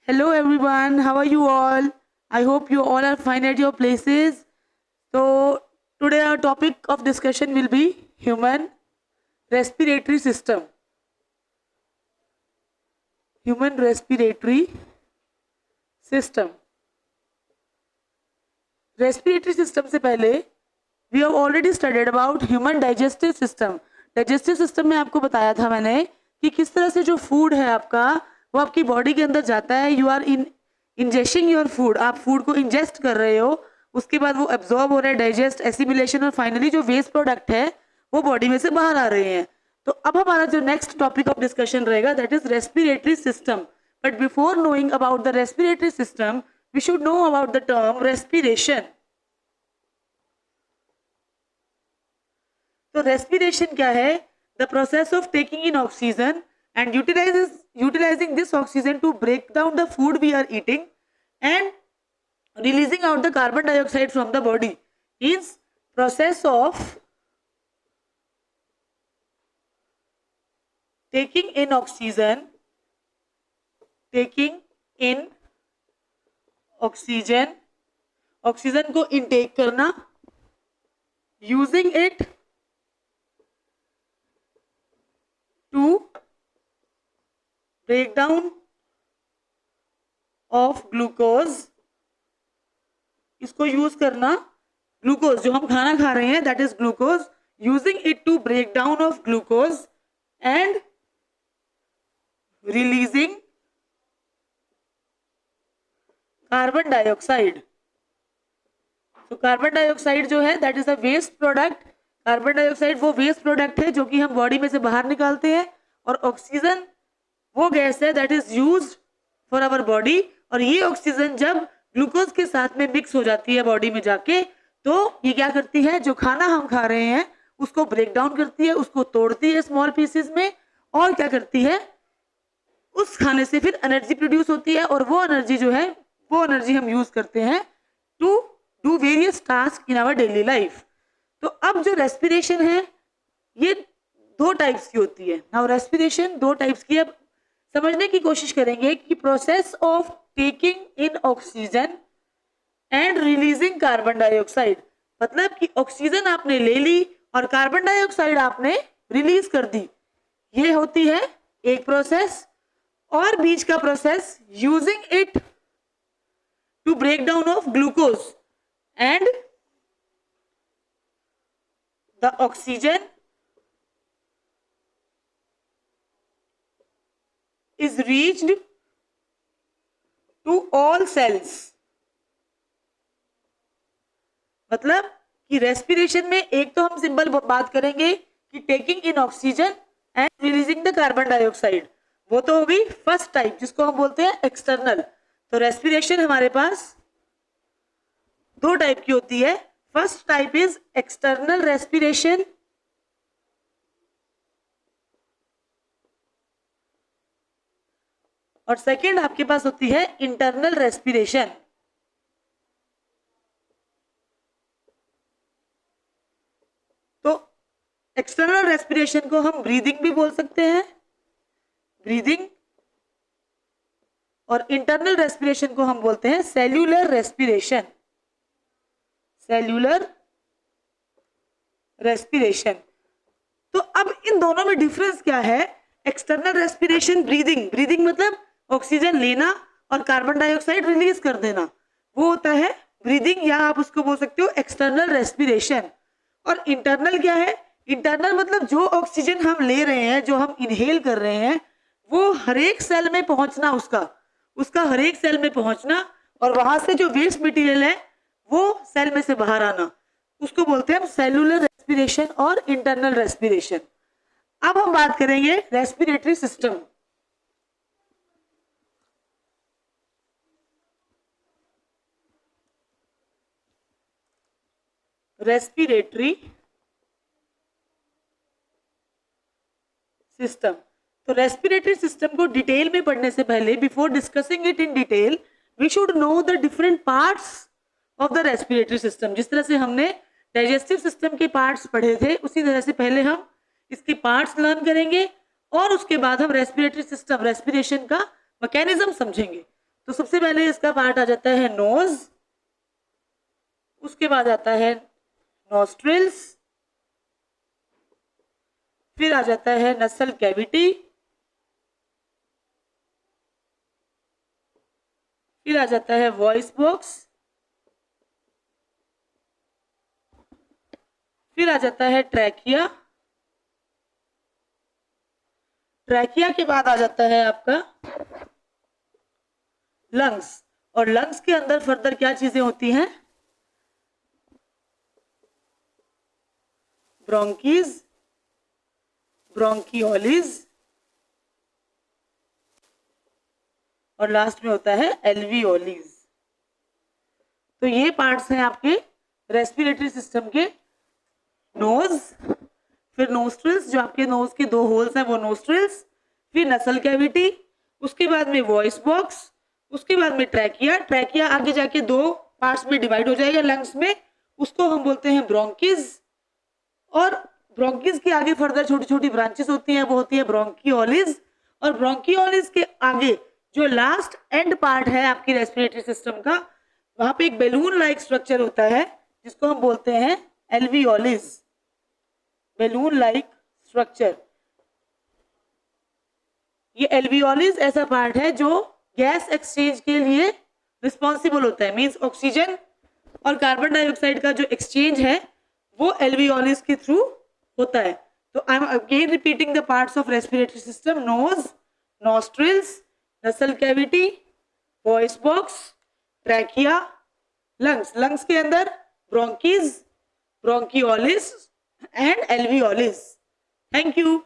Hello everyone, how are you all? I hope you all are fine at your places. So, today our topic of discussion will be human respiratory system. Human respiratory system. Respiratory system से पहले we have already studied about human digestive system. Digestive system में आपको बताया था मैंने कि किस तरह से जो फूड है आपका वो आपकी बॉडी के अंदर जाता है. You are ingesting your food, आप फूड को इंजेस्ट कर रहे हो, उसके बाद वो एब्जॉर्ब हो रहा है, डाइजेस्ट, एसिमिलेशन, और फाइनली जो वेस्ट प्रोडक्ट है वो बॉडी में से बाहर आ रहे हैं. तो अब हमारा जो नेक्स्ट टॉपिक ऑफ डिस्कशन रहेगा that is respiratory system. But before knowing about the respiratory system we should know about the term respiration. तो रेस्पिरेशन क्या है? The process of taking in oxygen and utilizing this oxygen to break down the food we are eating and releasing out the carbon dioxide from the body is process of taking in oxygen को intake करना, using it to breakdown of glucose, इसको use करना, glucose जो हम खाना खा रहे हैं that is glucose, using it to break down of glucose and releasing carbon dioxide. तो कार्बन डाइऑक्साइड जो है that is a waste product. Carbon dioxide वो वेस्ट प्रोडक्ट है जो कि हम बॉडी में से बाहर निकालते हैं, और ऑक्सीजन वो गैस है that is used for our body. और ये ऑक्सीजन जब ग्लूकोज के साथ में मिक्स हो जाती है बॉडी में जाके, तो ये क्या करती है, जो खाना हम खा रहे हैं उसको ब्रेक डाउन करती है, उसको तोड़ती है स्मॉल पीसेस में, और क्या करती है, उस खाने से फिर एनर्जी प्रोड्यूस होती है, और वो एनर्जी जो है वो एनर्जी हम यूज करते हैं to do various task in our daily life. तो अब जो रेस्पिरेशन है ये दो टाइप्स की होती है. नाउ रेस्पिरेशन दो टाइप्स की. अब समझने की कोशिश करेंगे कि process of taking in oxygen and releasing carbon dioxide, मतलब कि ऑक्सीजन आपने ले ली और कार्बन डाइऑक्साइड आपने रिलीज कर दी, ये होती है एक प्रोसेस. और बीच का process using it to break down of glucose and the oxygen is reached to all cells. मतलब कि रेस्पिरेशन में एक तो हम सिंपल बात करेंगे कि taking in oxygen and releasing the carbon dioxide, वो तो होगी फर्स्ट टाइप जिसको हम बोलते हैं एक्सटर्नल. तो रेस्पिरेशन हमारे पास दो टाइप की होती है. First type is external respiration, और सेकेंड आपके पास होती है इंटरनल रेस्पिरेशन. तो एक्सटर्नल रेस्पिरेशन को हम ब्रीदिंग भी बोल सकते हैं, ब्रीदिंग, और इंटरनल रेस्पिरेशन को हम बोलते हैं सेल्यूलर रेस्पिरेशन. Cellular respiration. तो अब इन दोनों में डिफरेंस क्या है? एक्सटर्नल रेस्पिरेशन ब्रीदिंग, ब्रीदिंग मतलब ऑक्सीजन लेना और कार्बन डाइऑक्साइड रिलीज कर देना, वो होता है ब्रीदिंग, या आप उसको बोल सकते हो एक्सटर्नल रेस्पिरेशन. और इंटरनल क्या है? इंटरनल मतलब जो ऑक्सीजन हम ले रहे हैं, जो हम इनहेल कर रहे हैं, वो हर एक सेल में पहुंचना, उसका हर एक सेल में पहुंचना, और वहां से जो वेस्ट मटेरियल है वो सेल में से बाहर आना, उसको बोलते हैं हम सेलुलर रेस्पिरेशन और इंटरनल रेस्पिरेशन. अब हम बात करेंगे रेस्पिरेटरी सिस्टम. Respiratory system. तो रेस्पिरेटरी सिस्टम को डिटेल में पढ़ने से पहले, before discussing it in detail, we should know the different parts of the respiratory system. जिस तरह से हमने डाइजेस्टिव सिस्टम के पार्ट्स पढ़े थे, उसी तरह से पहले हम इसके पार्ट्स लर्न करेंगे, और उसके बाद हम रेस्पिरेटरी सिस्टम, रेस्पिरेशन का मैकेनिज्म समझेंगे. तो सबसे पहले इसका पार्ट आ जाता है नोज, उसके बाद आता है नॉस्ट्रिल्स, फिर आ जाता है नसल कैविटी, फिर आ जाता है वॉइस बॉक्स, फिर आ जाता है ट्रैकिया, ट्रैकिया के बाद आ जाता है आपका लंग्स, और लंग्स के अंदर फर्दर क्या चीजें होती हैं, ब्रोंकीज, ब्रोंकियोलिस, और लास्ट में होता है एल्वियोलिस। तो ये पार्ट्स हैं आपके रेस्पिरेटरी सिस्टम के। नोज, फिर नोस्ट्रिल्स, जो आपके नोज के 2 होल्स हैं वो नोस्ट्रिल्स, फिर नसल कैविटी, उसके बाद में वॉइस बॉक्स, उसके बाद में ट्रैकिया, ट्रैकिया आगे जाके 2 पार्ट्स में डिवाइड हो जाएगा लंग्स में, उसको हम बोलते हैं ब्रोंकिस, और ब्रोंकिस के आगे फर्दर छोटी छोटी ब्रांचेस होती हैं, वो होती है ब्रोंकियोलिस, और ब्रोंकियोलिस के आगे जो लास्ट एंड पार्ट है आपकी रेस्पिरेटरी सिस्टम का, वहां पे एक बैलून लाइक स्ट्रक्चर होता है जिसको हम बोलते हैं एल्वियोलिस, बैलून लाइक स्ट्रक्चर। ये एल्वियोलिस ऐसा पार्ट है जो गैस एक्सचेंज के लिए रिस्पॉन्सिबल होता है, मींस ऑक्सीजन और कार्बन डाइऑक्साइड का जो एक्सचेंज है वो एल्वियोलिस के थ्रू होता है। तो I am again repeating the parts of respiratory system: nose, nostrils, nasal cavity, voice box, trachea, lungs, lungs के अंदर bronchi, bronchioles and alveoli. Thank you.